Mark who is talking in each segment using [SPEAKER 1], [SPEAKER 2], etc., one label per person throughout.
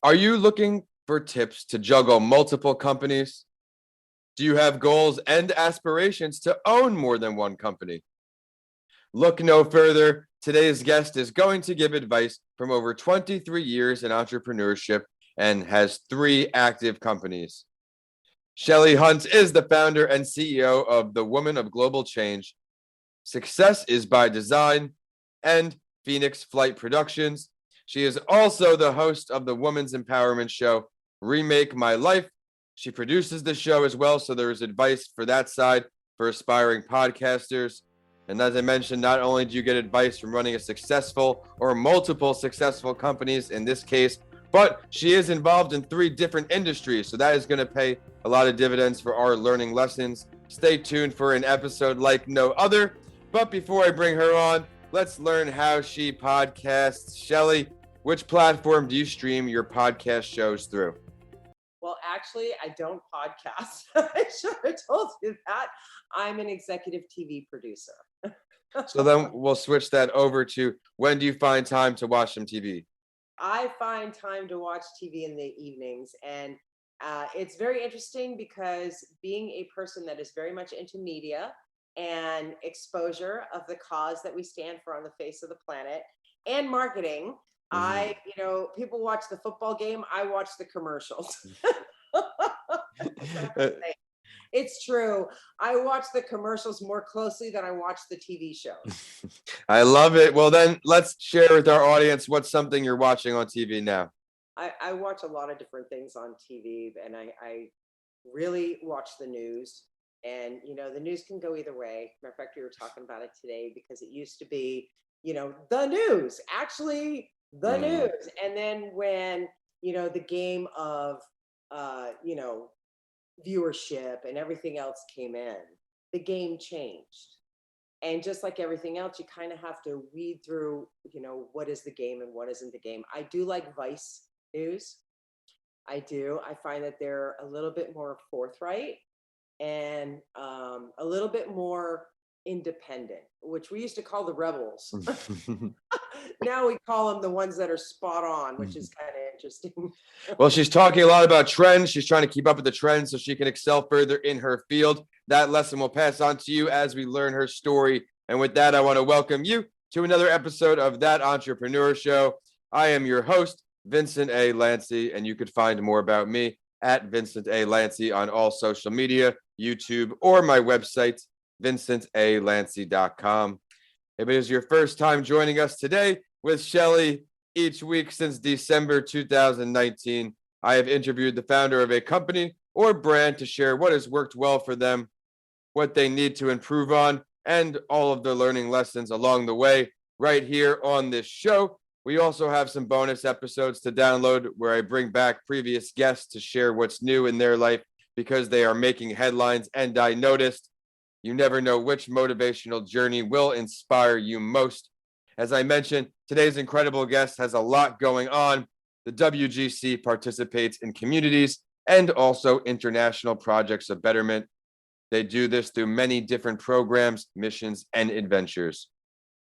[SPEAKER 1] Are you looking for tips to juggle multiple companies? Do you have goals and aspirations to own more than one company? Look no further. Today's guest is going to give advice from over 23 years in entrepreneurship and has 3 active companies. Shellie Hunt is the founder and CEO of the Woman of Global Change, Success is by Design, and Phoenix Flight Productions. She is also the host of the women's empowerment show, Remake My Life. She produces the show as well, so there is advice for that side for aspiring podcasters. And as I mentioned, not only do you get advice from running a successful or multiple successful companies in this case, but she is involved in 3 different industries. So that is going to pay a lot of dividends for our learning lessons. Stay tuned for an episode like no other. But before I bring her on, let's learn how she podcasts. Shellie, which platform do you stream your podcast shows through?
[SPEAKER 2] Well, actually, I don't podcast. I should have told you that. I'm an executive TV producer.
[SPEAKER 1] So then we'll switch that over to, when do you find time to watch some TV?
[SPEAKER 2] I find time to watch TV in the evenings, and it's very interesting because being a person that is very much into media and exposure of the cause that we stand for on the face of the planet and marketing, people watch the football game, I watch the commercials. It's true. I watch the commercials more closely than I watch the TV shows.
[SPEAKER 1] I love it. Well, then let's share with our audience what's something you're watching on TV now.
[SPEAKER 2] I watch a lot of different things on TV, and I really watch the news. And, the news can go either way. Matter of fact, we were talking about it today because it used to be, the news, actually the news. And then when, the game of, viewership and everything else came in, the game changed. And just like everything else, you kind of have to weed through, what is the game and what isn't the game. I do like Vice News. I do. I find that they're a little bit more forthright and a little bit more independent, which we used to call the rebels. Now we call them the ones that are spot on, which is kind of interesting.
[SPEAKER 1] Well, she's talking a lot about trends. She's trying to keep up with the trends so she can excel further in her field. That lesson will pass on to you as we learn her story. And with that, I want to welcome you to another episode of That Entrepreneur Show. I am your host, Vincent A. Lancey, and you could find more about me at Vincent A. Lancey on all social media, YouTube, or my website, vincentalancey.com. If it is your first time joining us today with Shellie, each week since December 2019, I have interviewed the founder of a company or brand to share what has worked well for them, what they need to improve on, and all of the learning lessons along the way right here on this show. We also have some bonus episodes to download where I bring back previous guests to share what's new in their life because they are making headlines, and I noticed you never know which motivational journey will inspire you most. As I mentioned, today's incredible guest has a lot going on. The WGC participates in communities and also international projects of betterment. They do this through many different programs, missions, and adventures.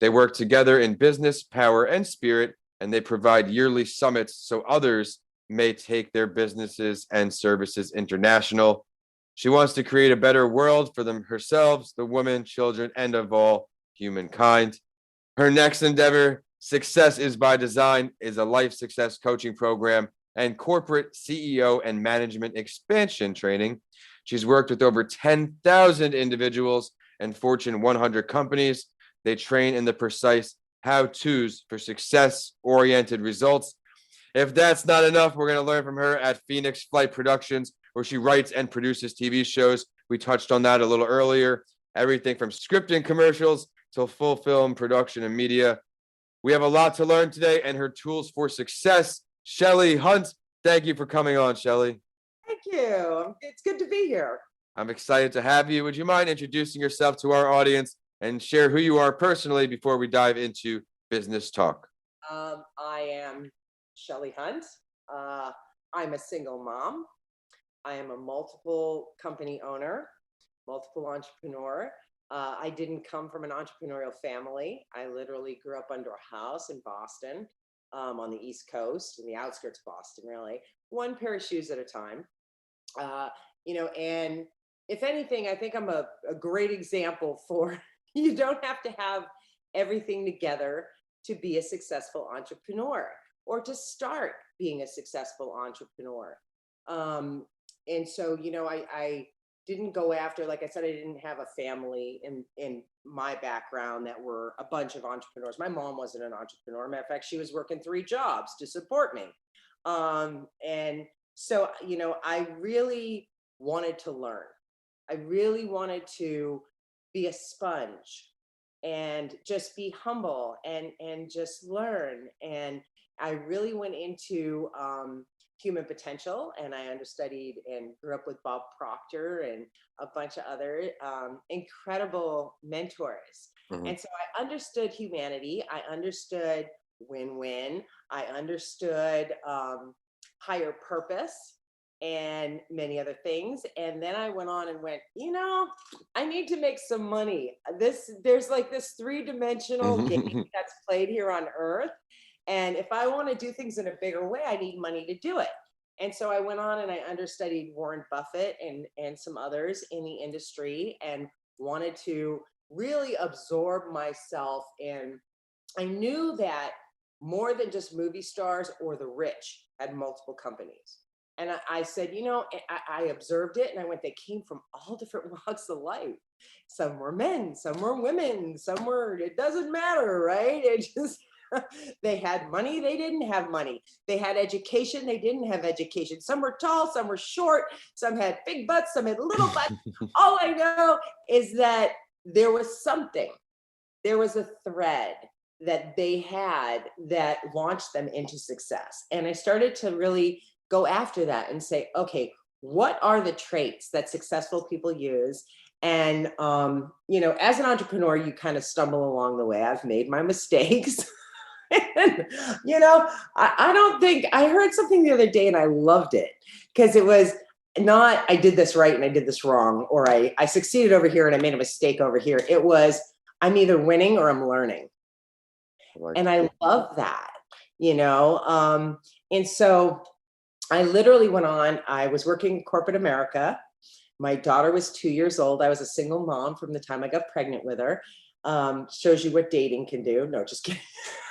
[SPEAKER 1] They work together in business, power, and spirit, and they provide yearly summits so others may take their businesses and services international. She wants to create a better world for them herself, the women, children, and of all humankind. Her next endeavor, Success is by Design, is a life success coaching program and corporate CEO and management expansion training. She's worked with over 10,000 individuals and Fortune 100 companies. They train in the precise how-tos for success-oriented results. If that's not enough, we're going to learn from her at Phoenix Flight Productions, where she writes and produces TV shows. We touched on that a little earlier. Everything from scripting commercials to full film production and media. We have a lot to learn today and her tools for success. Shellie Hunt, thank you for coming on, Shellie.
[SPEAKER 2] Thank you. It's good to be here.
[SPEAKER 1] I'm excited to have you. Would you mind introducing yourself to our audience and share who you are personally before we dive into business talk?
[SPEAKER 2] I am Shellie Hunt. I'm a single mom. I am a multiple company owner, multiple entrepreneur. I didn't come from an entrepreneurial family. I literally grew up under a house in Boston. on the East Coast, in the outskirts of Boston, really, one pair of shoes at a time. And if anything, I think I'm a great example for you don't have to have everything together to be a successful entrepreneur or to start being a successful entrepreneur. And so, I didn't go after, like I said, I didn't have a family in my background that were a bunch of entrepreneurs. My mom wasn't an entrepreneur. Matter of fact, she was working 3 jobs to support me. And so, I really wanted to learn. I really wanted to be a sponge and just be humble and just learn. And I really went into human potential, and I understudied and grew up with Bob Proctor and a bunch of other incredible mentors. And so I understood humanity. I understood win-win. I understood higher purpose and many other things. And then I went on and went, I need to make some money. There's like this 3-dimensional game that's played here on Earth. And if I want to do things in a bigger way, I need money to do it. And so I went on and I understudied Warren Buffett and some others in the industry and wanted to really absorb myself. And I knew that more than just movie stars or the rich had multiple companies. And I said, I observed it and I went, they came from all different walks of life. Some were men, some were women, it doesn't matter, right? It just, they had money, they didn't have money. They had education, they didn't have education. Some were tall, some were short, some had big butts, some had little butts. All I know is that there was something, there was a thread that they had that launched them into success. And I started to really go after that and say, okay, what are the traits that successful people use? And, as an entrepreneur, you kind of stumble along the way. I've made my mistakes. And, I don't think, I heard something the other day and I loved it because it was not, I did this right and I did this wrong, or I succeeded over here and I made a mistake over here. It was, I'm either winning or I'm learning. And I love that, and so I literally went on, I was working in corporate America. My daughter was 2 years old. I was a single mom from the time I got pregnant with her. Shows you what dating can do. No, just kidding.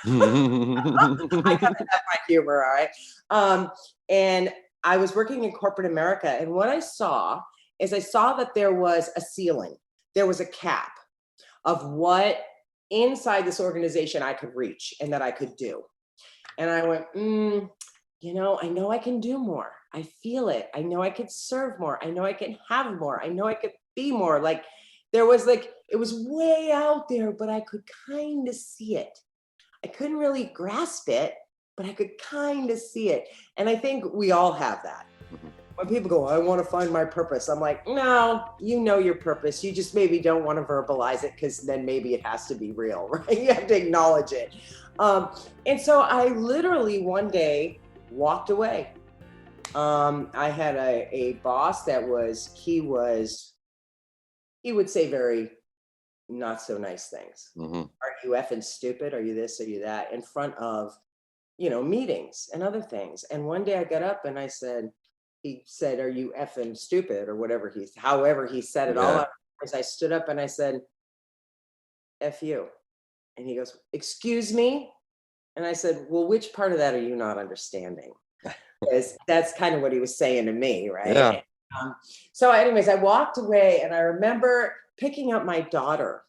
[SPEAKER 2] I gotta have my humor, all right? And I was working in corporate America. And what I saw is I saw that there was a ceiling. There was a cap of what inside this organization I could reach and that I could do. And I went, I know I can do more. I feel it. I know I could serve more. I know I can have more. I know I could be more. Like there was it was way out there, but I could kind of see it. I couldn't really grasp it, but I could kind of see it. And I think we all have that. When people go, I want to find my purpose. I'm like, no, you know your purpose. You just maybe don't want to verbalize it because then maybe it has to be real, right? You have to acknowledge it. And so I literally one day walked away. I had a boss that he would say very not so nice things. Are you effing stupid? Are you this? Are you that? In front of, meetings and other things. And one day I got up and he said, are you effing stupid? Or however he said it.
[SPEAKER 1] Yeah.
[SPEAKER 2] All as I stood up and I said, F you. And he goes, excuse me? And I said, well, which part of that are you not understanding? Because that's kind of what he was saying to me, right?
[SPEAKER 1] Yeah.
[SPEAKER 2] So anyways, I walked away and I remember picking up my daughter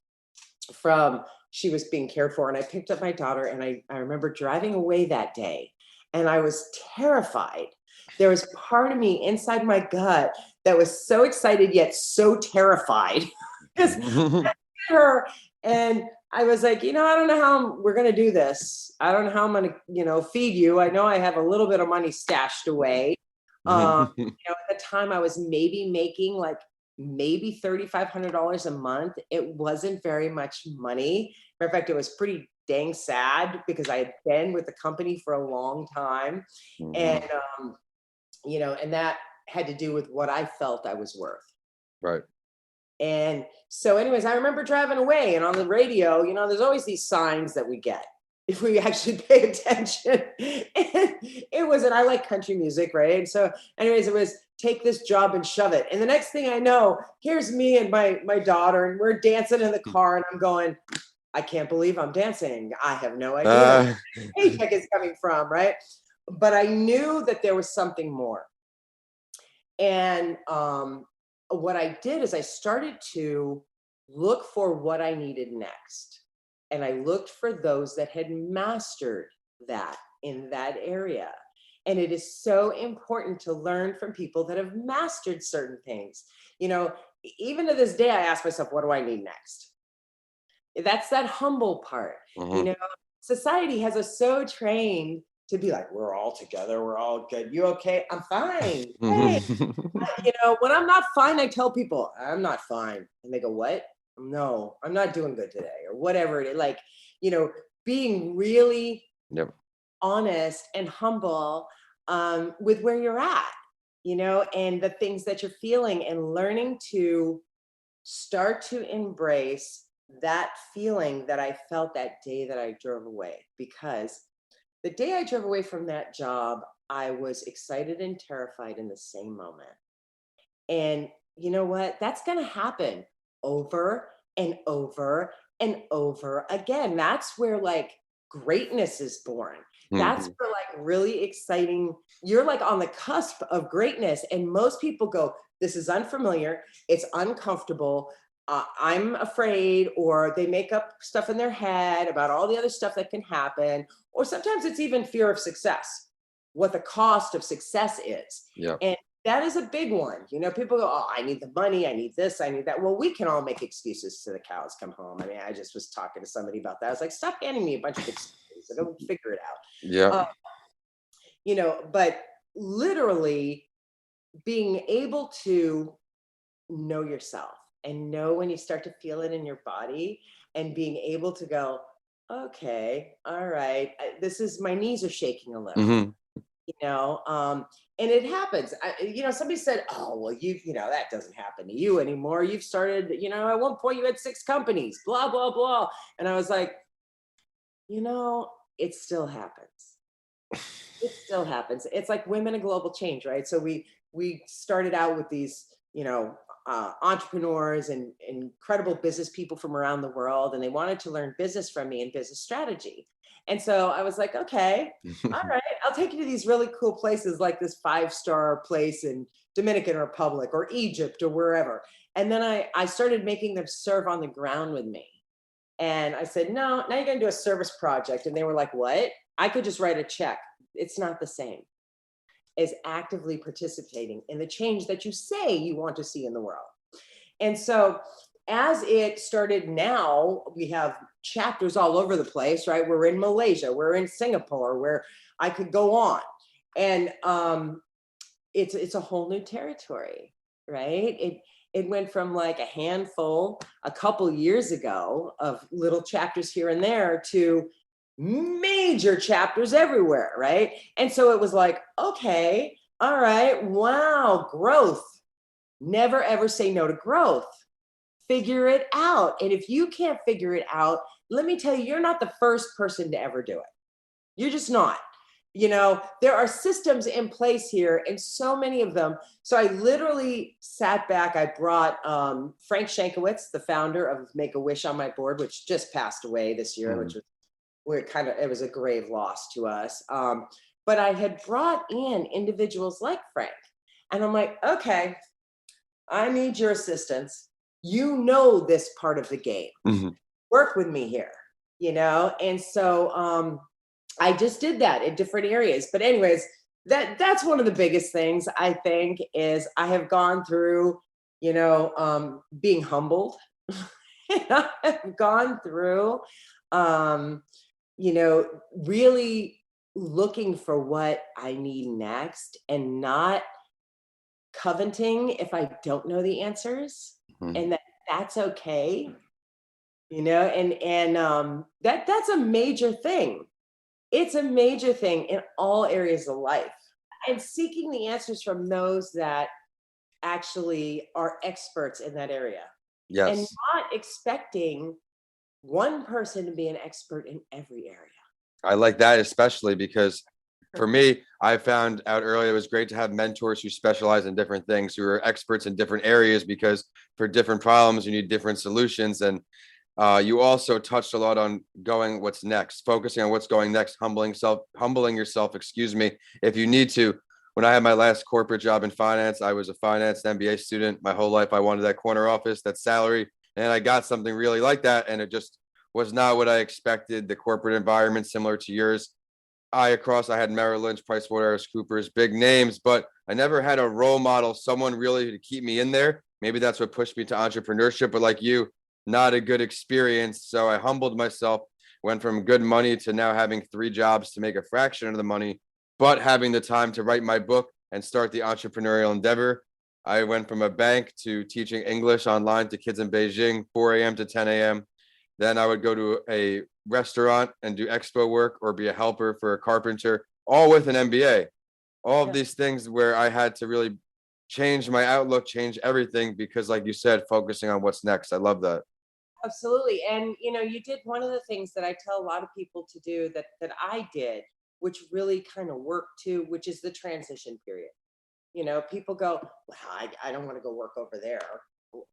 [SPEAKER 2] she was being cared for, and I picked up my daughter and I remember driving away that day and I was terrified. There was part of me inside my gut that was so excited yet so terrified because her. And I was like, I don't know how we're going to do this. I don't know how I'm going to, feed you. I know I have a little bit of money stashed away. At the time I was maybe making maybe $3,500 a month. It wasn't very much money. Matter of fact, it was pretty dang sad because I had been with the company for a long time. And, and that had to do with what I felt I was worth.
[SPEAKER 1] Right.
[SPEAKER 2] And so anyways, I remember driving away and on the radio, there's always these signs that we get. if we actually pay attention. And it was, and I like country music, right? And so, anyways, it was take this job and shove it. And the next thing I know, here's me and my daughter, and we're dancing in the car, and I'm going, I can't believe I'm dancing. I have no idea where
[SPEAKER 1] Uh,
[SPEAKER 2] the paycheck is coming from, right? But I knew that there was something more. And what I did is I started to look for what I needed next. And I looked for those that had mastered that in that area. And it is so important to learn from people that have mastered certain things. You know, even to this day, I ask myself, what do I need next? That's that humble part. You
[SPEAKER 1] mhm.
[SPEAKER 2] know, society has us so trained to be like, we're all together, we're all good. You okay? I'm fine. Hey, you know, when I'm not fine, I tell people I'm not fine. And they go, what? No, I'm not doing good today, or whatever it is. Like, you know, being really
[SPEAKER 1] Yep.
[SPEAKER 2] honest and humble with where you're at, you know, and the things that you're feeling, and learning to start to embrace that feeling that I felt that day that I drove away. Because the day I drove away from that job, I was excited and terrified in the same moment. And you know what? That's going to happen over and over and over again. That's where like greatness is born. That's
[SPEAKER 1] Mhm.
[SPEAKER 2] where like really exciting, you're like on the cusp of greatness. And most people go, this is unfamiliar, it's uncomfortable. I'm afraid, or they make up stuff in their head about all the other stuff that can happen. Or sometimes it's even fear of success, what the cost of success is.
[SPEAKER 1] Yep.
[SPEAKER 2] And that is a big one. You know, people go, oh, I need the money, I need this, I need that. Well, we can all make excuses till the cows come home. I mean, I just was talking to somebody about that. I was like, stop handing me a bunch of excuses. I don't figure it out.
[SPEAKER 1] Yep.
[SPEAKER 2] You know, but literally being able to know yourself and know when you start to feel it in your body, and being able to go, okay, all right, this is, my knees are shaking a little,
[SPEAKER 1] Mhm.
[SPEAKER 2] you know. And it happens. You know, somebody said, oh well, you know, that doesn't happen to you anymore, you've started, you know, at one point you had 6 companies, blah blah blah. And I was like, you know, it still happens. It still happens. It's like women in global change, right? So we started out with these, you know, entrepreneurs and incredible business people from around the world, and they wanted to learn business from me and business strategy. And so I was like, okay, all right, I'll take you to these really cool places, like this 5-star place in Dominican Republic or Egypt or wherever. And then I started making them serve on the ground with me. And I said, no, now you're going to do a service project. And they were like, what? I could just write a check. It's not the same as actively participating in the change that you say you want to see in the world. And so as it started, now we have chapters all over the place, right? We're in Malaysia, we're in Singapore, where I could go on. And it's a whole new territory, right? It went from like a handful a couple years ago of little chapters here and there to major chapters everywhere, right? And so it was like, okay, all right, wow, growth. Never ever say no to growth. Figure it out. And if you can't figure it out, let me tell you, you're not the first person to ever do it. You're just not. You know, there are systems in place here, and so many of them. So I literally sat back. I brought Frank Shankowitz, the founder of Make a Wish, on my board, which just passed away this year, which
[SPEAKER 1] Mhm.
[SPEAKER 2] was, we're kind of, it was a grave loss to us. But I had brought in individuals like Frank, and I'm like, okay, I need your assistance. You know this part of the game.
[SPEAKER 1] Mhm.
[SPEAKER 2] Work with me here, you know? And so I just did that in different areas. But anyways, that's one of the biggest things, I think, is I have gone through, you know, being humbled. I've gone through um, you know, really looking for what I need next, and not coveting if I don't know the answers,
[SPEAKER 1] Mhm.
[SPEAKER 2] and that's okay, you know. And that's a major thing. It's a major thing in all areas of life, and seeking the answers from those that actually are experts in that area, and
[SPEAKER 1] Yes.
[SPEAKER 2] not expecting one person to be an expert in every area.
[SPEAKER 1] I like that, especially because for me, I found out earlier it was great to have mentors who specialize in different things, who are experts in different areas, because for different problems, you need different solutions. And you also touched a lot on going what's next, focusing on what's going next, humbling yourself, excuse me, if you need to. When I had my last corporate job in finance, I was a finance MBA student. My whole life, I wanted that corner office, that salary, and I got something really like that. And it just was not what I expected. The corporate environment, similar to yours. I had Merrill Lynch, PricewaterhouseCoopers, big names, but I never had a role model, someone really to keep me in there. Maybe that's what pushed me to entrepreneurship, but like you, not a good experience. So I humbled myself, went from good money to now having 3 jobs to make a fraction of the money, but having the time to write my book and start the entrepreneurial endeavor. I went from a bank to teaching English online to kids in Beijing, 4 a.m. to 10 a.m. Then I would go to a restaurant and do expo work or be a helper for a carpenter, all with an MBA. All of
[SPEAKER 2] Yeah.
[SPEAKER 1] these things where I had to really change my outlook, change everything because, like you said, focusing on what's next. I love that.
[SPEAKER 2] Absolutely. And you did one of the things that I tell a lot of people to do that I did, which really kind of worked too, which is the transition period. People go, well, I don't want to go work over there.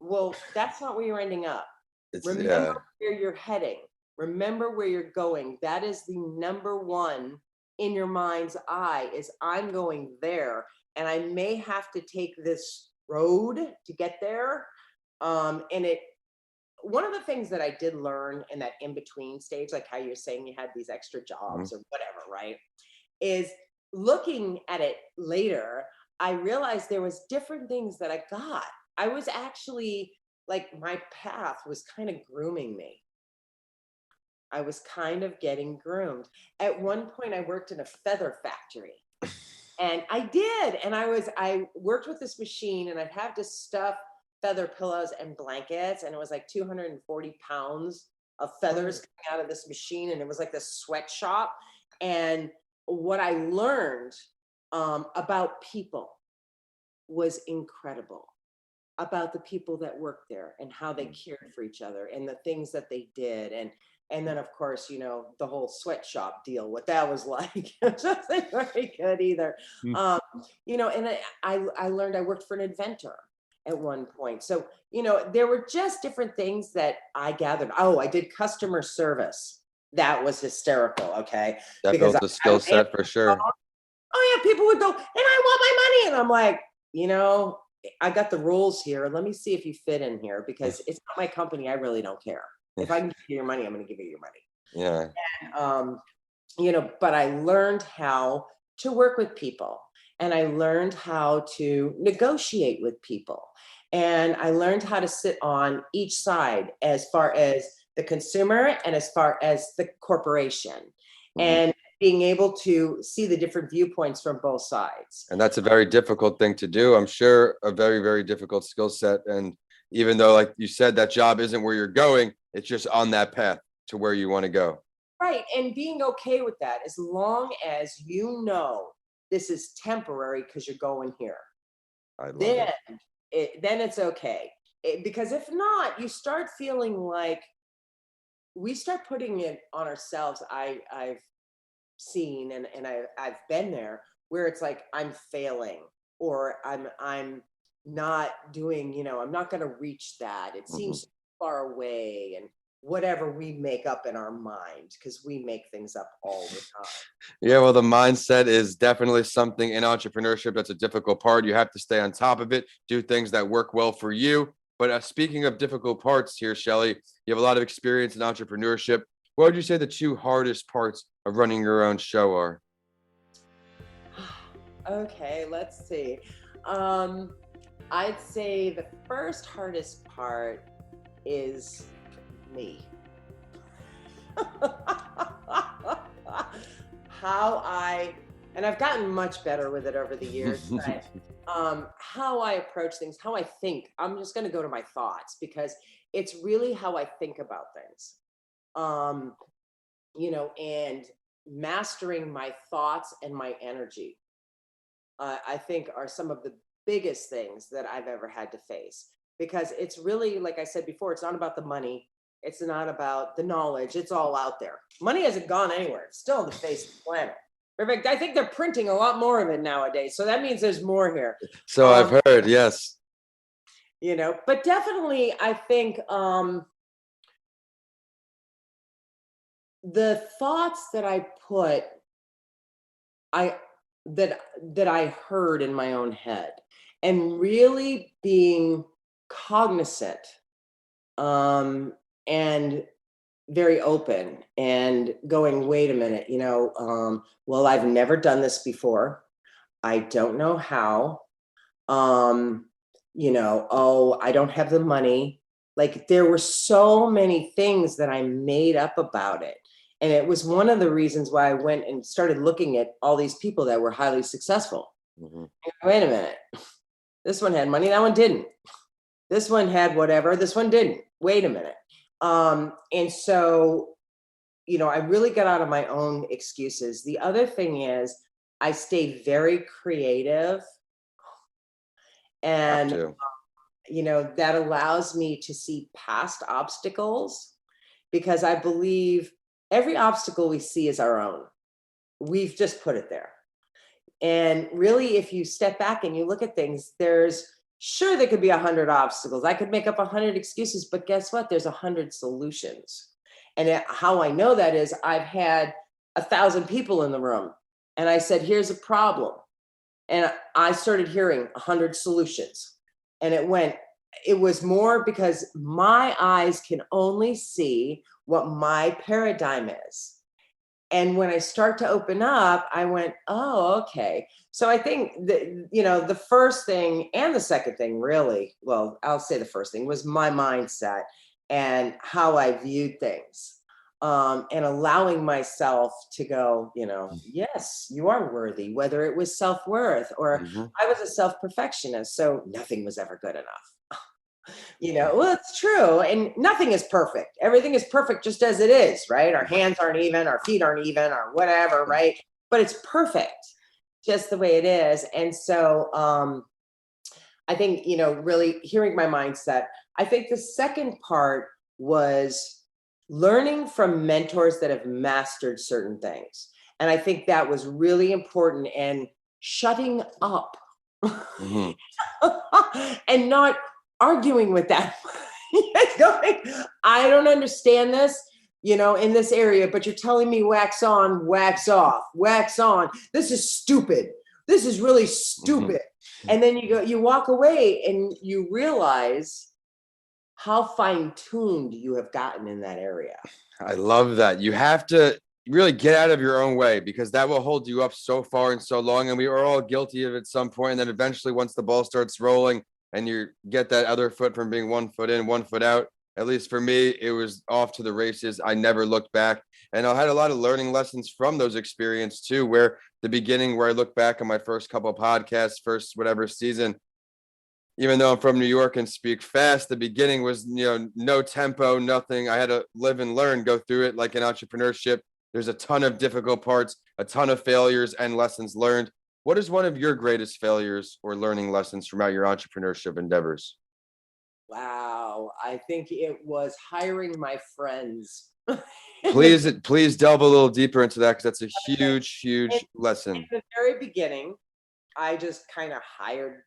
[SPEAKER 2] Well, that's not where you're ending up.
[SPEAKER 1] It's
[SPEAKER 2] Remember
[SPEAKER 1] yeah.
[SPEAKER 2] where you're heading. Remember where you're going. That is the number one in your mind's eye is I'm going there. And I may have to take this road to get there. And one of the things that I did learn in that in between stage, like how you're saying you had these extra
[SPEAKER 1] Mhm.
[SPEAKER 2] jobs or whatever, right? Is looking at it later, I realized there was different things that I got. I was actually like my path was kind of grooming me. I was kind of getting groomed. At one point, I worked in a feather factory. And I did. And I worked with this machine and I'd have to stuff feather pillows and blankets. And it was like 240 pounds of feathers coming out of this machine. And it was like this sweatshop. And what I learned about people was incredible, about the people that worked there and how they cared for each other and the things that they did. And then of course, the whole sweatshop deal, what that was like. It wasn't very good either.
[SPEAKER 1] Mm.
[SPEAKER 2] And I learned I worked for an inventor at one point. So, there were just different things that I gathered. Oh, I did customer service. That was hysterical. Okay.
[SPEAKER 1] That
[SPEAKER 2] Because
[SPEAKER 1] built a skill set for sure.
[SPEAKER 2] oh yeah, people would go, and I want my money. And I'm like, I got the rules here. Let me see if you fit in here because it's not my company. I really don't care. If I can give you your money, I'm going to give you your money.
[SPEAKER 1] Yeah.
[SPEAKER 2] Um, but I learned how to work with people and I learned how to negotiate with people. And I learned how to sit on each side as far as the consumer and as far as the corporation.
[SPEAKER 1] Mhm.
[SPEAKER 2] And being able to see the different viewpoints from both sides.
[SPEAKER 1] And that's a very difficult thing to do. I'm sure a very, very difficult skill set. And even though, like you said, that job isn't where you're going, it's just on that path to where you want to go.
[SPEAKER 2] Right. And being okay with that, as long as this is temporary because you're going here,
[SPEAKER 1] I love
[SPEAKER 2] then
[SPEAKER 1] it.
[SPEAKER 2] then it's okay. Because if not, you start feeling like we start putting it on ourselves. I've seen and I've been there where it's like I'm failing or I'm not doing, I'm not going to reach that. It
[SPEAKER 1] Mhm.
[SPEAKER 2] seems far away and whatever we make up in our mind because we make things up all the time.
[SPEAKER 1] Yeah, well, the mindset is definitely something in entrepreneurship that's a difficult part. You have to stay on top of it, do things that work well for you. But speaking of difficult parts here, Shellie, you have a lot of experience in entrepreneurship. What would you say the 2 hardest parts of running your own show are?
[SPEAKER 2] Okay, let's see. Um, I'd say the first hardest part is me. how I, and I've gotten much better with it over the years, but how I approach things, how I think. I'm just going to go to my thoughts because it's really how I think about things. Um, and mastering my thoughts and my energy, I think are some of the biggest things that I've ever had to face because it's really, like I said before, it's not about the money. It's not about the knowledge. It's all out there. Money hasn't gone anywhere. It's still on the face of the planet. In fact, I think they're printing a lot more of it nowadays. So that means there's more here.
[SPEAKER 1] So I've heard, yes.
[SPEAKER 2] But definitely I think the thoughts that I put, I that I heard in my own head, and really being cognizant, and very open, and going, wait a minute, well, I've never done this before. I don't know how. Oh, I don't have the money. Like, there were so many things that I made up about it. And it was one of the reasons why I went and started looking at all these people that were highly successful. Wait a minute. This one had money, that one didn't. This one had whatever, this one didn't. Wait a minute. And so, I really got out of my own excuses. The other thing is, I stay very creative,
[SPEAKER 1] Have
[SPEAKER 2] and
[SPEAKER 1] to.
[SPEAKER 2] that allows me to see past obstacles, because I believe every obstacle we see is our own. We've just put it there. And really, if you step back and you look at things, there could be 100 obstacles. I could make up 100 excuses, but guess what? There's 100 solutions. And how I know that is, I've had 1,000 people in the room, and I said, here's a problem. And I started hearing 100 solutions. And it was more because my eyes can only see what my paradigm is. And when I start to open up, I went, oh, okay. So I think that, the first thing and the second thing, really, well, I'll say the first thing was my mindset and how I viewed things. And allowing myself to go, yes, you are worthy, whether it was self-worth or I was a self-perfectionist. So nothing was ever good enough. Well, it's true. And nothing is perfect. Everything is perfect just as it is, right? Our hands aren't even, our feet aren't even, or whatever, right? But it's perfect just the way it is. And so I think, really hearing my mindset. I think the second part was learning from mentors that have mastered certain things. And I think that was really important, and shutting up and not arguing with that. Going, I don't understand this, in this area, but you're telling me wax on, wax off, wax on. This is stupid. This is really stupid. And then you walk away and you realize how fine-tuned you have gotten in that area.
[SPEAKER 1] I love that. You have to really get out of your own way, because that will hold you up so far and so long. And we are all guilty of it at some point. And then eventually, once the ball starts rolling and you get that other foot from being 1 foot in, 1 foot out, at least for me, it was off to the races. I never looked back. And I had a lot of learning lessons from those experiences too, where the beginning, where I look back on my first couple of podcasts, first whatever season, even though I'm from New York and speak fast, the beginning was, no tempo, nothing. I had to live and learn, go through it like in entrepreneurship. There's a ton of difficult parts, a ton of failures and lessons learned. What is one of your greatest failures or learning lessons from out your entrepreneurship endeavors?
[SPEAKER 2] Wow. I think it was hiring my friends.
[SPEAKER 1] Please delve a little deeper into that, because that's a huge, huge lesson.
[SPEAKER 2] In the very beginning, I just kind of hired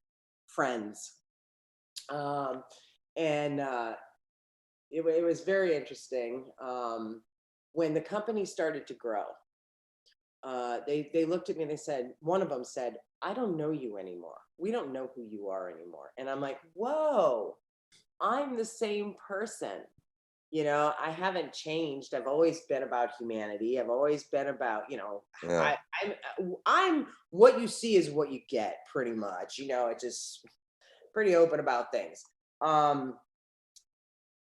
[SPEAKER 2] friends. And it was very interesting. When the company started to grow, they looked at me and they said, one of them said, I don't know you anymore. We don't know who you are anymore. And I'm like, whoa, I'm the same person. I haven't changed. I've always been about humanity. I've always been about,
[SPEAKER 1] Yeah.
[SPEAKER 2] I'm what you see is what you get, pretty much. It's just pretty open about things.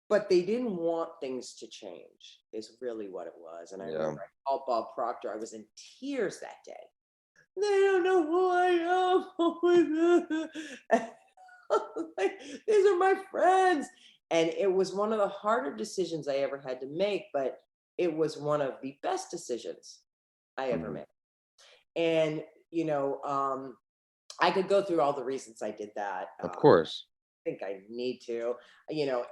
[SPEAKER 2] But they didn't want things to change, is really what it was. And I remember I called Bob Proctor. I was in tears that day. They don't know who I am. Like, these are my friends. And it was one of the harder decisions I ever had to make, but it was one of the best decisions I ever made. And, I could go through all the reasons I did that.
[SPEAKER 1] Of course.
[SPEAKER 2] I think I need to,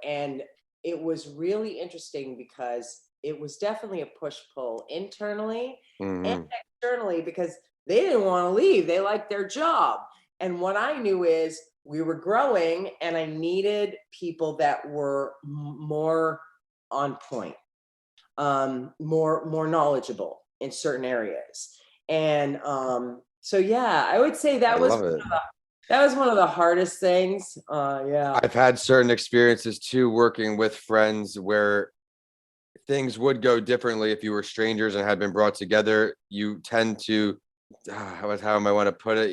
[SPEAKER 2] and it was really interesting because it was definitely a push-pull internally and
[SPEAKER 1] Hmm.
[SPEAKER 2] externally, because they didn't want to leave. They liked their job. And what I knew is we were growing and I needed people that were more on point, more knowledgeable in certain areas. And so yeah, I would say
[SPEAKER 1] I love it.
[SPEAKER 2] that was one of the hardest things. Yeah.
[SPEAKER 1] I've had certain experiences too, working with friends where things would go differently if you were strangers and had been brought together. You tend to, how am I want to put it?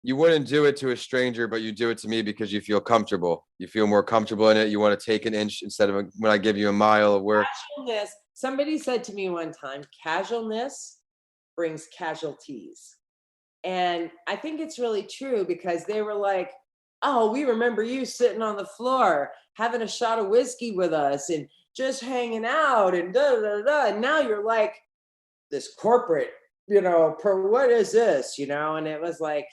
[SPEAKER 1] You wouldn't do it to a stranger, but you do it to me because you feel comfortable. You feel more comfortable in it. You want to take an inch instead of when I give you a mile of work.
[SPEAKER 2] Casualness. Somebody said to me one time, casualness brings casualties. And I think it's really true, because they were like, oh, we remember you sitting on the floor having a shot of whiskey with us and just hanging out and da da da. And now you're like this corporate, what is this, And it was like,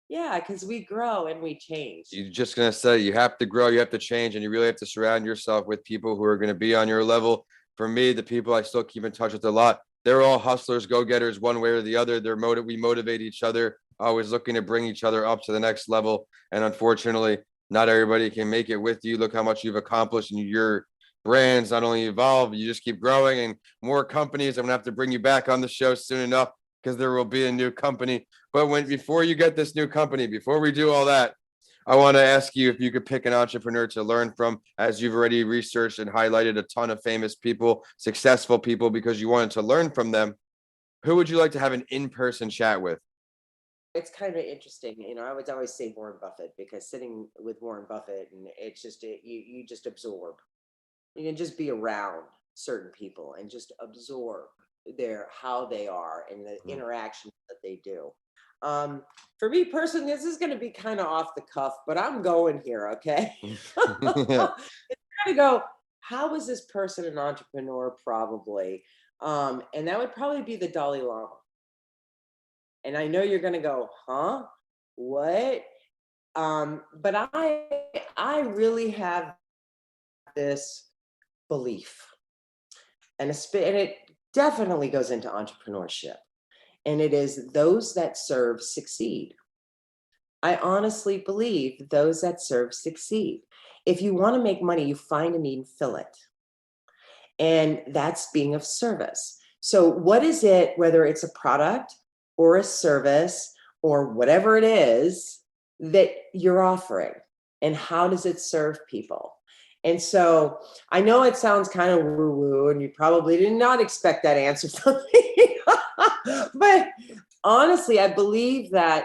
[SPEAKER 2] yeah, because we grow and we change.
[SPEAKER 1] You're just going to say you have to grow, you have to change, and you really have to surround yourself with people who are going to be on your level. For me, the people I still keep in touch with a lot, they're all hustlers, go-getters, one way or the other. We motivate each other, always looking to bring each other up to the next level. And unfortunately, not everybody can make it with you. Look how much you've accomplished, and your brands not only evolve, you just keep growing, and more companies. I'm going to have to bring you back on the show soon enough, because there will be a new company. But before you get this new company, before we do all that, I want to ask you if you could pick an entrepreneur to learn from, as you've already researched and highlighted a ton of famous people, successful people, because you wanted to learn from them. Who would you like to have an in-person chat with?
[SPEAKER 2] It's kind of interesting. I would always say Warren Buffett, because sitting with Warren Buffett, and it's just, you just absorb. You can just be around certain people and just absorb how they are and the interactions that they do. For me personally, this is going to be kind of off the cuff, but I'm going here. Okay. It's going to go, how is this person an entrepreneur? Probably. And that would probably be the Dalai Lama. And I know you're going to go, huh? What? But I really have this belief, and it definitely goes into entrepreneurship. And it is those that serve succeed. I honestly believe those that serve succeed. If you want to make money, you find a need and fill it. And that's being of service. So, what is it, whether it's a product or a service or whatever it is that you're offering? And how does it serve people? And so I know it sounds kind of woo-woo, and you probably did not expect that answer from me. But honestly, I believe that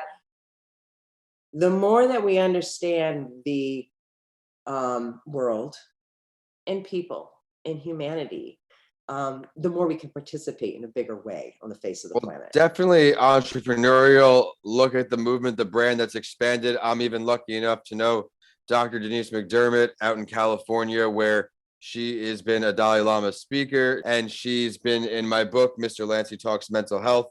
[SPEAKER 2] the more that we understand the world and people and humanity, the more we can participate in a bigger way on the face of the planet.
[SPEAKER 1] Definitely entrepreneurial. Look at the movement, the brand that's expanded. I'm even lucky enough to know Dr. Denise McDermott out in California, where she has been a Dalai Lama speaker, and she's been in my book, Mr. Lancy Talks Mental Health.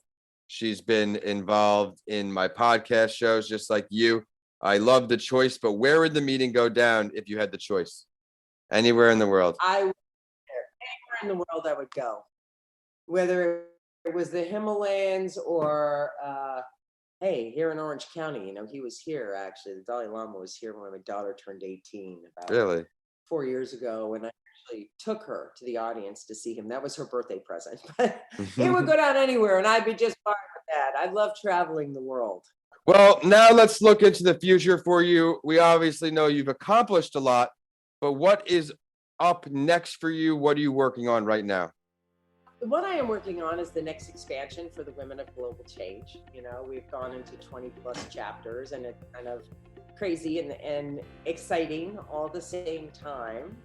[SPEAKER 1] She's been involved in my podcast shows, just like you. I love the choice, but where would the meeting go down if you had the choice? Anywhere in the world.
[SPEAKER 2] Anywhere in the world I would go, whether it was the Himalayas or hey, here in Orange County. He was here actually. The Dalai Lama was here when my daughter turned 18 about
[SPEAKER 1] Really?
[SPEAKER 2] 4 years ago, and I actually took her to the audience to see him. That was her birthday present. But it would go down anywhere, and I'd be just fine with that. I love traveling the world.
[SPEAKER 1] Well, now let's look into the future for you. We obviously know you've accomplished a lot, but what is up next for you? What are you working on right now?
[SPEAKER 2] What I am working on is the next expansion for the Women of Global Change. We've gone into 20 plus chapters, and it's kind of crazy and exciting all at the same time.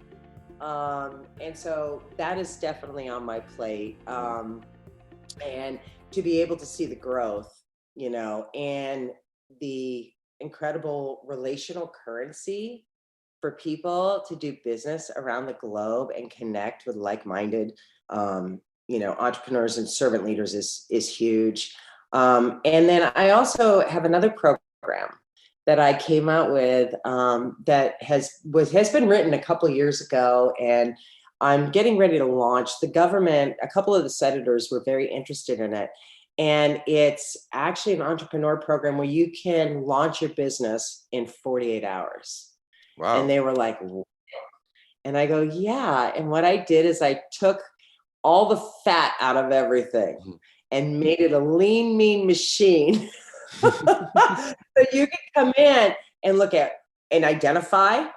[SPEAKER 2] And so that is definitely on my plate. And to be able to see the growth, and the incredible relational currency for people to do business around the globe and connect with like-minded, entrepreneurs and servant leaders is huge. And then I also have another program that I came out with that has been written a couple of years ago, and I'm getting ready to launch. The government, a couple of the senators were very interested in it, and it's actually an entrepreneur program where you can launch your business in 48 hours. And
[SPEAKER 1] Wow.
[SPEAKER 2] they were like, and I go, yeah. And what I did is I took all the fat out of everything
[SPEAKER 1] Mhm.
[SPEAKER 2] and made it a lean, mean machine. So you can come in and look at and identify.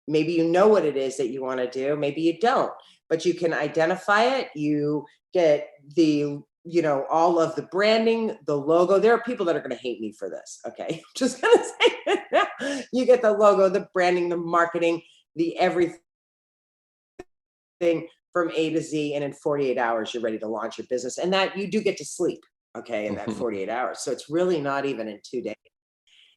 [SPEAKER 2] Maybe you know what it is that you want to do. Maybe you don't, but you can identify it. You get the, all of the branding, the logo. There are people that are going to hate me for this. Okay. Just going to say it now. You get the logo, the branding, the marketing, the everything from A to Z. And in 48 hours, you're ready to launch your business. And that you do get to sleep. Okay. In that 48 hours. So it's really not even in 2 days.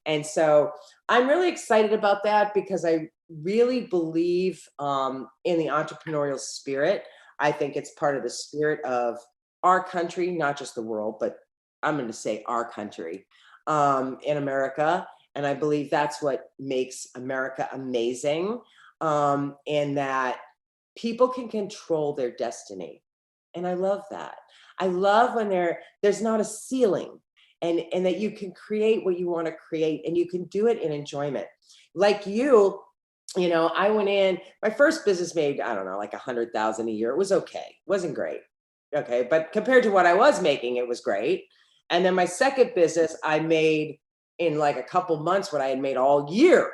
[SPEAKER 2] And so I'm really excited about that because I really believe in the entrepreneurial spirit. I think it's part of the spirit of our country, not just the world, but I'm going to say our country in America. And I believe that's what makes America amazing, and that people can control their destiny. And I love that. I love when there's not a ceiling, and that you can create what you want to create, and you can do it in enjoyment. Like I went in, my first business made, I don't know, like 100,000 a year. It was okay. It wasn't great. Okay. But compared to what I was making, it was great. And then my second business, I made in like a couple months what I had made all year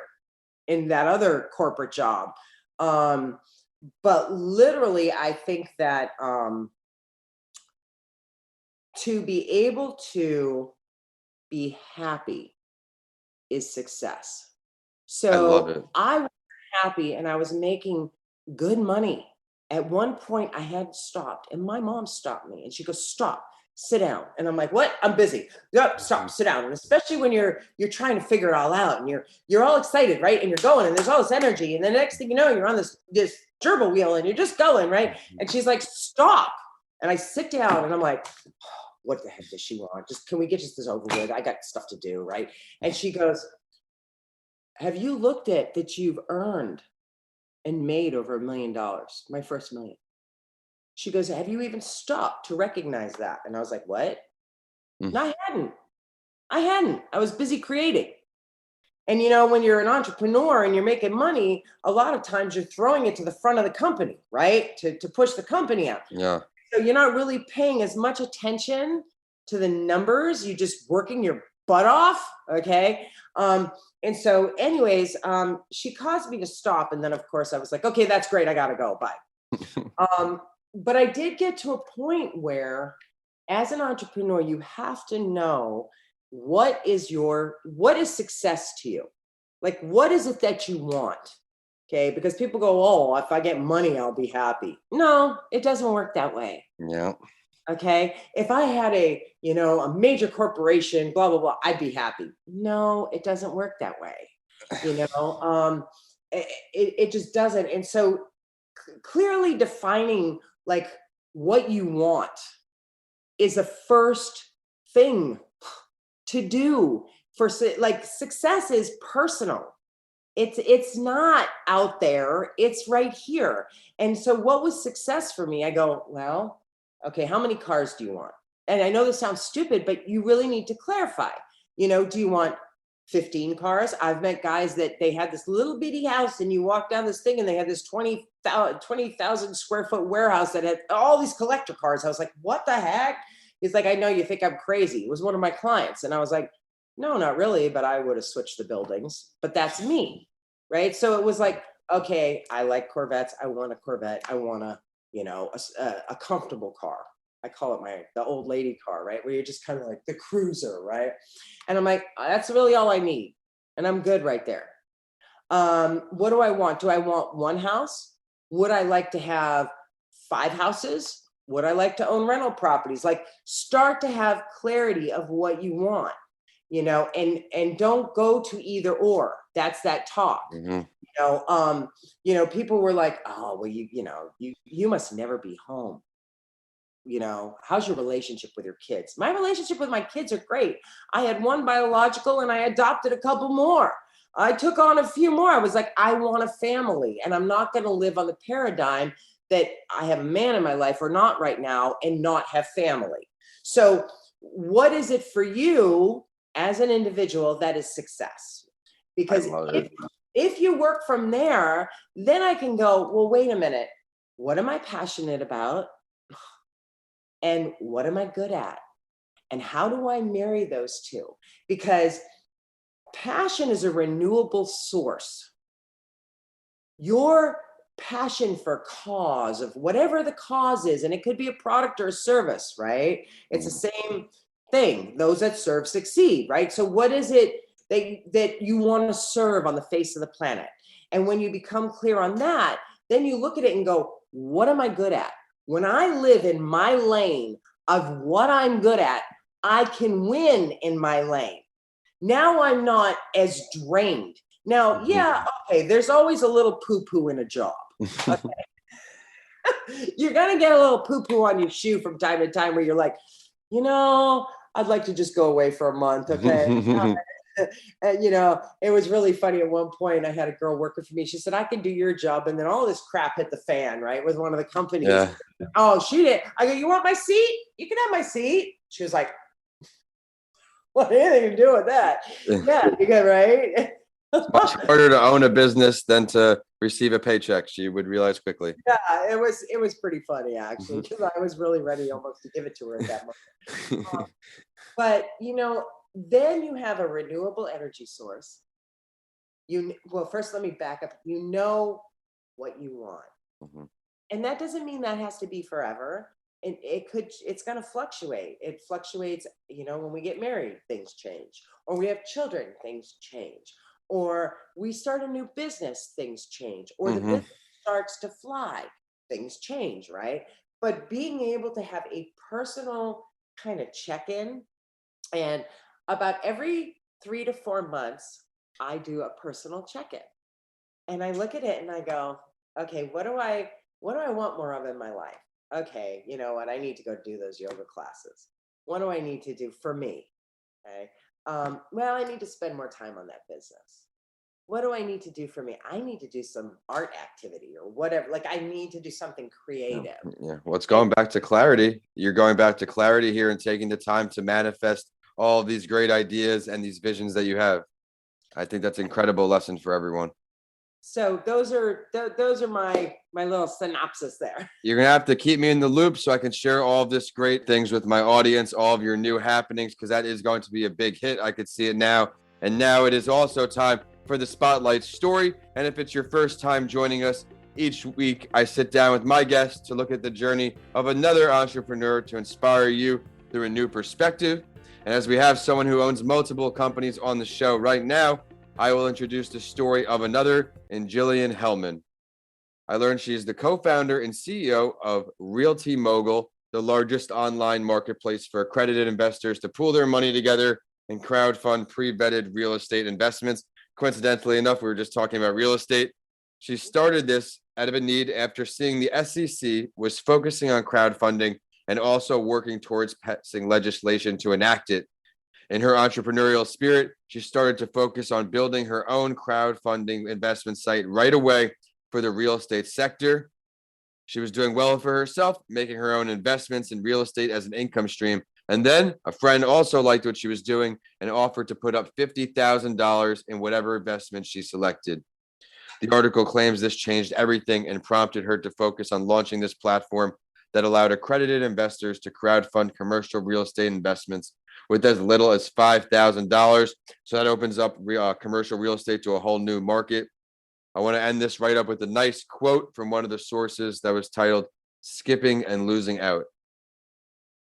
[SPEAKER 2] in that other corporate job. But literally, I think that to be able to be happy is success.
[SPEAKER 1] I love
[SPEAKER 2] So
[SPEAKER 1] it.
[SPEAKER 2] I was happy and I was making good money. At one point, I had stopped, and my mom stopped me and she goes, "Stop, sit down." And I'm like, "What? I'm busy." Yep, stop, sit down. And especially when you're trying to figure it all out, and you're all excited, right? And you're going, and there's all this energy. And the next thing you know, you're on this gerbil wheel and you're just going, right? And she's like, "Stop." And I sit down and I'm like, what the heck does she want? Just can we get this over with? I got stuff to do, right? And she goes, "Have you looked at that you've earned and made over $1 million? My first million." She goes, "Have you even stopped to recognize that?" And I was like, "What?"
[SPEAKER 1] Mm.
[SPEAKER 2] No, I hadn't. I hadn't. I was busy creating. And when you're an entrepreneur and you're making money, a lot of times you're throwing it to the front of the company, right? To push the company out.
[SPEAKER 1] Yeah.
[SPEAKER 2] So you're not really paying as much attention to the numbers. You're just working your butt off. Okay. And so, anyways, she caused me to stop. And then, of course, I was like, "Okay, that's great. I got to go. Bye." But I did get to a point where, as an entrepreneur, you have to know what is success to you? Like, what is it that you want? Okay. Because people go, "Oh, if I get money, I'll be happy." No, it doesn't work that way.
[SPEAKER 1] Yeah.
[SPEAKER 2] Okay. If I had a major corporation, blah, blah, blah, I'd be happy. No, it doesn't work that way. It just doesn't. And so clearly defining like what you want is a first thing to do like success is personal. It's not out there, it's right here. And so what was success for me? I go, well, okay, how many cars do you want? And I know this sounds stupid, but you really need to clarify. Do you want 15 cars? I've met guys that they had this little bitty house, and you walk down this thing and they had this 20,000 square foot warehouse that had all these collector cars. I was like, what the heck? He's like, "I know you think I'm crazy." It was one of my clients. And I was like, "No, not really, but I would have switched the buildings. But that's me." Right. So it was like, okay, I like Corvettes. I want a Corvette. I want a comfortable car. I call it the old lady car, right? Where you're just kind of like the cruiser, right? And I'm like, that's really all I need. And I'm good right there. What do I want? Do I want one house? Would I like to have 5 houses? Would I like to own rental properties? Like, start to have clarity of what you want, and don't go to either or. That's that talk.
[SPEAKER 1] Mhm.
[SPEAKER 2] People were like, "Oh, well, you must never be home." how's your relationship with your kids? My relationship with my kids are great. I had one biological and I adopted a couple more. I took on a few more. I was like, I want a family, and I'm not going to live on the paradigm that I have a man in my life or not right now and not have family. So what is it for you as an individual that is success? Because if you work from there, then I can go, well, wait a minute. What am I passionate about? And what am I good at? And how do I marry those two? Because passion is a renewable source. Your passion for cause of whatever the cause is, and it could be a product or a service, right? It's the same thing. Those that serve succeed, right? So what is it that you want to serve on the face of the planet? And when you become clear on that, then you look at it and go, what am I good at? When I live in my lane of what I'm good at, I can win in my lane. Now I'm not as drained. Now, yeah, okay, there's always a little poo-poo in a job. Okay? You're going to get a little poo-poo on your shoe from time to time where you're like, I'd like to just go away for a month, okay? And, it was really funny. At one point, I had a girl working for me. She said, I can do your job. And then all this crap hit the fan, right? With one of the companies.
[SPEAKER 1] Yeah.
[SPEAKER 2] Oh, she did. I go, you want my seat? You can have my seat. She was like, what anything to do with that? Yeah, you got right.
[SPEAKER 1] It's much harder to own a business than to receive a paycheck. She would realize quickly.
[SPEAKER 2] Yeah, it was pretty funny, actually, because I was really ready almost to give it to her at that moment. But, then you have a renewable energy source. Well, first let me back up. You know what you want. And that doesn't mean that has to be forever. And it's going to fluctuate. It fluctuates, when we get married, things change. Or we have children, things change. Or we start a new business, things change. Or the business starts to fly, things change, right? But being able to have a personal kind of check-in, and about every 3 to 4 months, I do a personal check-in. And I look at it and I go, okay, what do I want more of in my life? Okay, you know what? I need to go do those yoga classes. What do I need to do for me? Okay. Well, I need to spend more time on that business. What do I need to do for me? I need to do some art activity or whatever. Like I need to do something creative.
[SPEAKER 1] Yeah. Well, it's going back to clarity. You're going back to clarity here and taking the time to manifest all of these great ideas and these visions that you have. I think that's an incredible lesson for everyone.
[SPEAKER 2] So those are my little synopsis there.
[SPEAKER 1] You're going to have to keep me in the loop so I can share all of this great things with my audience, all of your new happenings, because that is going to be a big hit. I could see it now. And now it is also time for the Spotlight Story. And if it's your first time joining us, each week I sit down with my guests to look at the journey of another entrepreneur to inspire you through a new perspective. And as we have someone who owns multiple companies on the show right now, I will introduce the story of another, in Jillian Hellman. I learned she is the co-founder and CEO of Realty Mogul, the largest online marketplace for accredited investors to pool their money together and crowdfund pre-vetted real estate investments. Coincidentally enough, we were just talking about real estate. She started this out of a need after seeing the SEC was focusing on crowdfunding and also working towards passing legislation to enact it. In her entrepreneurial spirit, she started to focus on building her own crowdfunding investment site right away for the real estate sector. She was doing well for herself, making her own investments in real estate as an income stream. And then a friend also liked what she was doing and offered to put up $50,000 in whatever investment she selected. The article claims this changed everything and prompted her to focus on launching this platform that allowed accredited investors to crowdfund commercial real estate investments with as little as $5,000. So that opens up commercial real estate to a whole new market. I want to end this right up with a nice quote from one of the sources that was titled "Skipping and Losing Out."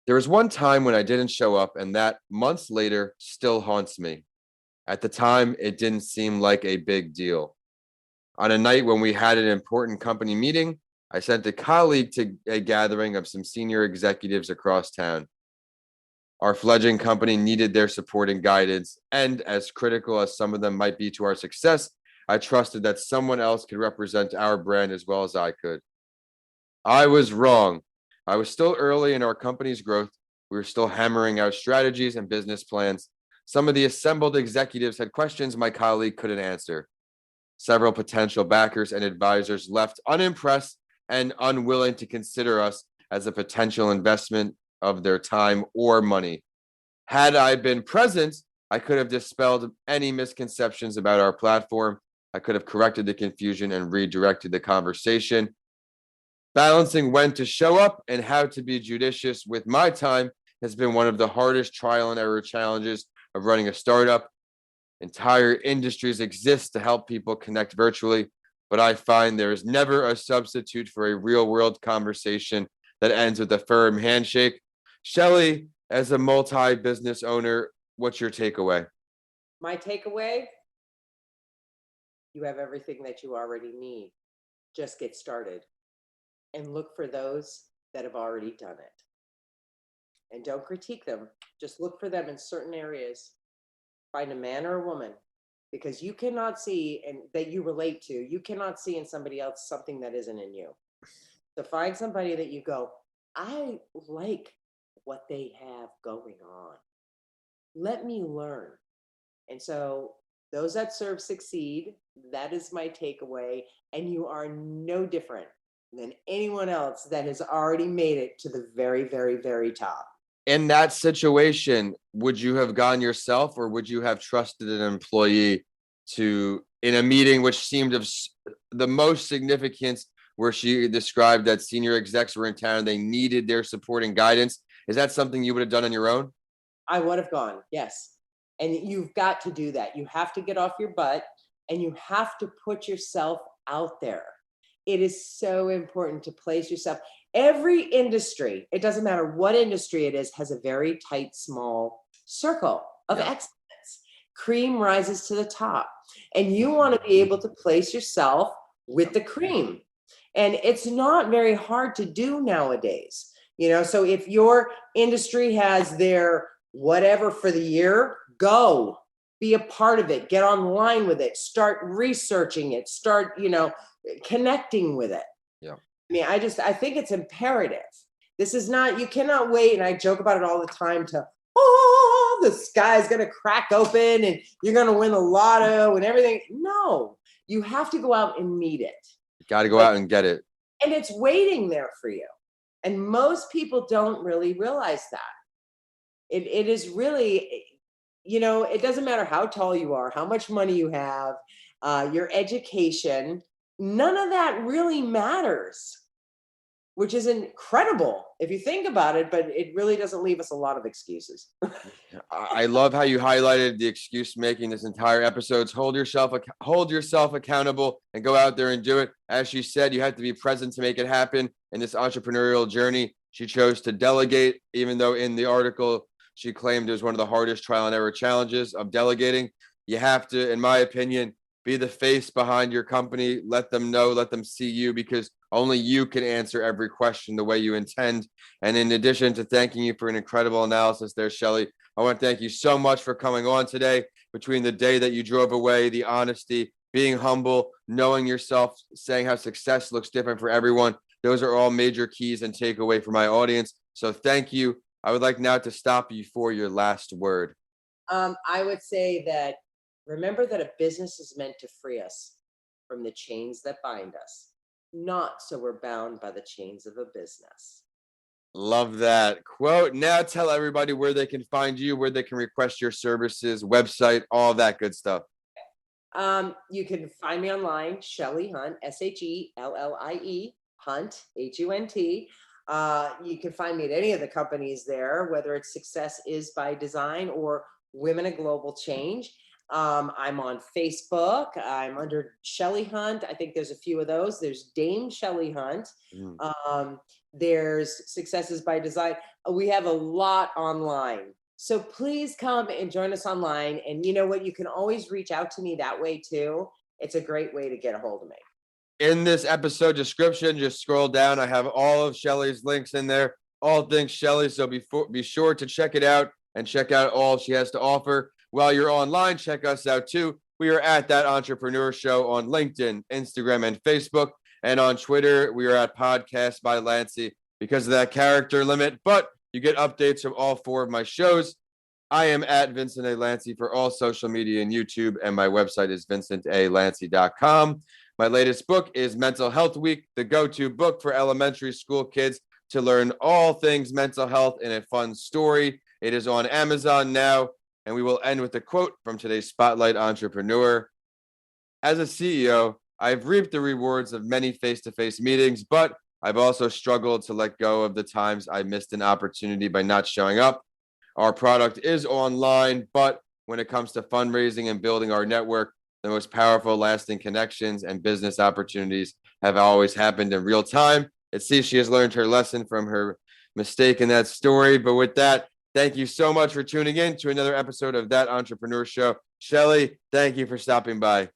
[SPEAKER 1] There was one time when I didn't show up, and that months later still haunts me. At the time, it didn't seem like a big deal. On a night when we had an important company meeting, I sent a colleague to a gathering of some senior executives across town. Our fledgling company needed their support and guidance, and as critical as some of them might be to our success, I trusted that someone else could represent our brand as well as I could. I was wrong. I was still early in our company's growth. We were still hammering out strategies and business plans. Some of the assembled executives had questions my colleague couldn't answer. Several potential backers and advisors left unimpressed and unwilling to consider us as a potential investment of their time or money. Had I been present, I could have dispelled any misconceptions about our platform. I could have corrected the confusion and redirected the conversation. Balancing when to show up and how to be judicious with my time has been one of the hardest trial and error challenges of running a startup. Entire industries exist to help people connect virtually, but I find there is never a substitute for a real world conversation that ends with a firm handshake. Shellie, as a multi-business owner, what's your takeaway?
[SPEAKER 2] My takeaway, you have everything that you already need. Just get started and look for those that have already done it. And don't critique them. Just look for them in certain areas. Find a man or a woman, because you cannot see and that you relate to. You cannot see in somebody else something that isn't in you. So find somebody that you go, I like what they have going on. Let me learn. And so those that serve succeed. That is my takeaway. And you are no different than anyone else that has already made it to the very, very, very top.
[SPEAKER 1] In that situation, would you have gone yourself, or would you have trusted an employee to, in a meeting which seemed of the most significance, where she described that senior execs were in town, they needed their support and guidance? Is that something you would have done on your own?
[SPEAKER 2] I would have gone, yes. And you've got to do that. You have to get off your butt and you have to put yourself out there. It is so important to place yourself. Every industry, it doesn't matter what industry it is, has a very tight, small circle of excellence. Cream rises to the top. And you want to be able to place yourself with the cream. And it's not very hard to do nowadays. So if your industry has their whatever for the year, go be a part of it, get online with it, start researching it, start, connecting with it.
[SPEAKER 1] Yeah.
[SPEAKER 2] I mean, I think it's imperative. This is not, you cannot wait. And I joke about it all the time the sky's going to crack open and you're going to win the lotto and everything. No, you have to go out and meet it.
[SPEAKER 1] Got to go out and get it.
[SPEAKER 2] And it's waiting there for you. And most people don't really realize that. It is really, it doesn't matter how tall you are, how much money you have, your education, none of that really matters, which is incredible if you think about it, but it really doesn't leave us a lot of excuses.
[SPEAKER 1] I love how you highlighted the excuse making this entire episode. Hold yourself accountable and go out there and do it. As she said, you have to be present to make it happen. In this entrepreneurial journey, she chose to delegate, even though in the article she claimed it was one of the hardest trial and error challenges of delegating. You have to, in my opinion, be the face behind your company. Let them know, let them see you, because only you can answer every question the way you intend. And in addition to thanking you for an incredible analysis there, Shellie, I want to thank you so much for coming on today. Between the day that you drove away, the honesty, being humble, knowing yourself, saying how success looks different for everyone, those are all major keys and takeaway for my audience. So thank you. I would like now to stop you for your last word.
[SPEAKER 2] I would say that remember that a business is meant to free us from the chains that bind us, not so we're bound by the chains of a business.
[SPEAKER 1] Love that quote. Now tell everybody where they can find you, where they can request your services, website, all that good stuff.
[SPEAKER 2] You can find me online, Shellie Hunt, Shellie, Hunt, Hunt. You can find me at any of the companies there, whether it's Success is by Design or Women of Global Change. I'm on Facebook. I'm under Shellie Hunt. I think there's a few of those. There's Dame Shellie Hunt. There's Successes by Design. We have a lot online. So please come and join us online. And you know what? You can always reach out to me that way too. It's a great way to get a hold of me.
[SPEAKER 1] In this episode description, just scroll down. I have all of Shellie's links in there, all things Shellie. So be sure to check it out and check out all she has to offer. While you're online, check us out too. We are at That Entrepreneur Show on LinkedIn, Instagram, and Facebook. And on Twitter, we are at Podcast by Lancey. because of that character limit, but you get updates from all 4 of my shows. I am at Vincent A. Lancey for all social media and YouTube, and my website is vincentalancey.com. My latest book is Mental Health Week, the go-to book for elementary school kids to learn all things mental health in a fun story. It is on Amazon now, and we will end with a quote from today's Spotlight Entrepreneur. As a CEO, I've reaped the rewards of many face-to-face meetings, but I've also struggled to let go of the times I missed an opportunity by not showing up. Our product is online, but when it comes to fundraising and building our network, the most powerful, lasting connections and business opportunities have always happened in real time. It seems she has learned her lesson from her mistake in that story. But with that, thank you so much for tuning in to another episode of That Entrepreneur Show. Shellie, thank you for stopping by.